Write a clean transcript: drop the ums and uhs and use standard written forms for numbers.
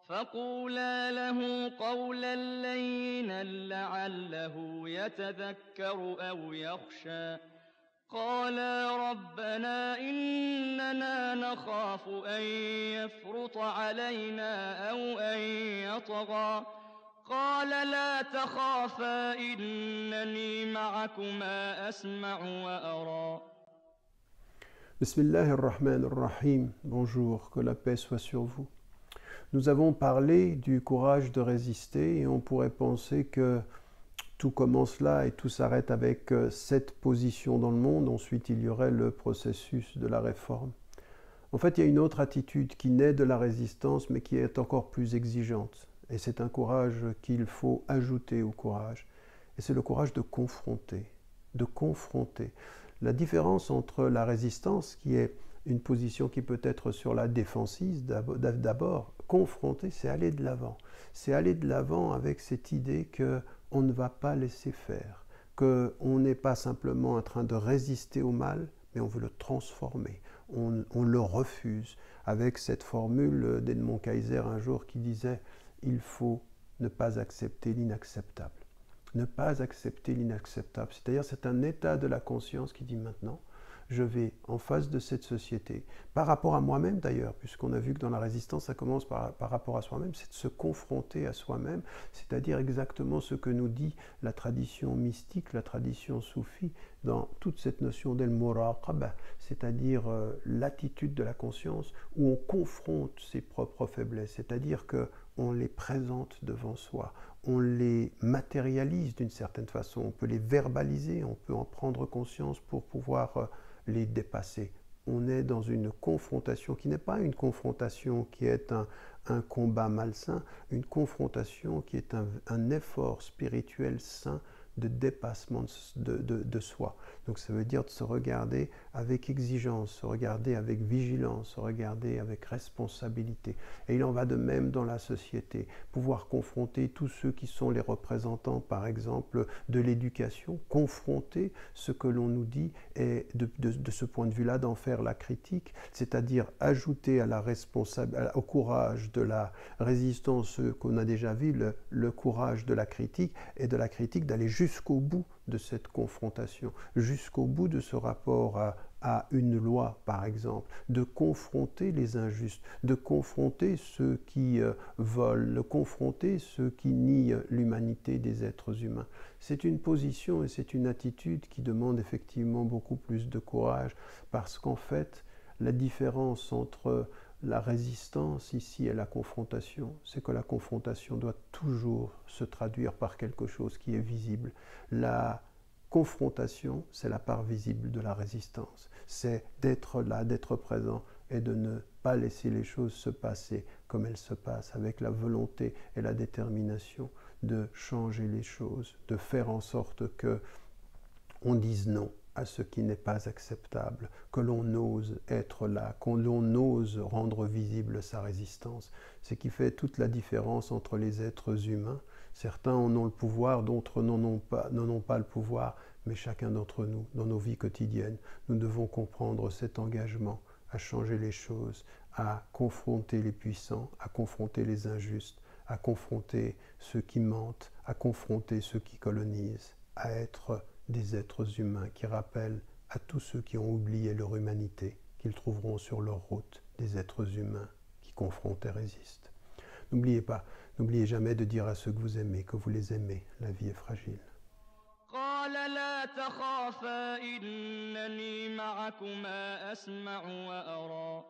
فقولا له قولا لينا لعله يتذكر أو يخشى قالا ربنا إننا نخاف أن يفرط علينا أو أن يطغى قال لا تخافا إنني معكما أسمع وأرى. Bismillahirrahmanirrahim. Bonjour, que la paix soit sur vous. Nous avons parlé du courage de résister et on pourrait penser que tout commence là et tout s'arrête avec cette position dans le monde. Ensuite, il y aurait le processus de la réforme. En fait, il y a une autre attitude qui naît de la résistance mais qui est encore plus exigeante. Et c'est un courage qu'il faut ajouter au courage. Et c'est le courage de confronter. De confronter. La différence entre la résistance, qui est une position qui peut être sur la défensive, d'abord, confronter, c'est aller de l'avant. C'est aller de l'avant avec cette idée qu'on ne va pas laisser faire, qu'on n'est pas simplement en train de résister au mal, mais on veut le transformer, on le refuse. Avec cette formule d'Edmond Kayser un jour qui disait « il faut ne pas accepter l'inacceptable ». Ne pas accepter l'inacceptable. C'est-à-dire, c'est un état de la conscience qui dit maintenant, je vais en face de cette société, par rapport à moi-même d'ailleurs, puisqu'on a vu que dans la résistance, ça commence par rapport à soi-même, c'est de se confronter à soi-même, c'est-à-dire exactement ce que nous dit la tradition mystique, la tradition soufie, dans toute cette notion d'el-muraqaba, c'est-à-dire l'attitude de la conscience, où on confronte ses propres faiblesses, c'est-à-dire qu'on les présente devant soi, on les matérialise d'une certaine façon, on peut les verbaliser, on peut en prendre conscience pour pouvoir les dépasser. On est dans une confrontation qui n'est pas une confrontation qui est un combat malsain, une confrontation qui est un effort spirituel sain de dépassement de soi. Donc ça veut dire de se regarder avec exigence, se regarder avec vigilance, se regarder avec responsabilité. Et il en va de même dans la société. Pouvoir confronter tous ceux qui sont les représentants, par exemple, de l'éducation, confronter ce que l'on nous dit et de ce point de vue-là d'en faire la critique, c'est-à-dire ajouter à au courage de la résistance, ce qu'on a déjà vu, le courage de la critique et de la critique d'aller jusqu'au bout de cette confrontation, jusqu'au bout de ce rapport à une loi, par exemple, de confronter les injustes, de confronter ceux qui volent, de confronter ceux qui nient l'humanité des êtres humains. C'est une position et c'est une attitude qui demande effectivement beaucoup plus de courage, parce qu'en fait, la différence entre la résistance ici et la confrontation, c'est que la confrontation doit toujours se traduire par quelque chose qui est visible. La confrontation, c'est la part visible de la résistance. C'est d'être là, d'être présent et de ne pas laisser les choses se passer comme elles se passent, avec la volonté et la détermination de changer les choses, de faire en sorte que on dise non à ce qui n'est pas acceptable, que l'on ose être là, que l'on ose rendre visible sa résistance. Ce qui fait toute la différence entre les êtres humains. Certains en ont le pouvoir, d'autres n'en ont pas le pouvoir, mais chacun d'entre nous, dans nos vies quotidiennes, nous devons comprendre cet engagement à changer les choses, à confronter les puissants, à confronter les injustes, à confronter ceux qui mentent, à confronter ceux qui colonisent, à être des êtres humains qui rappellent à tous ceux qui ont oublié leur humanité qu'ils trouveront sur leur route des êtres humains qui confrontent et résistent. N'oubliez pas, n'oubliez jamais de dire à ceux que vous aimez que vous les aimez. La vie est fragile. قال لا تخافا إنني معكما أسمع وأرى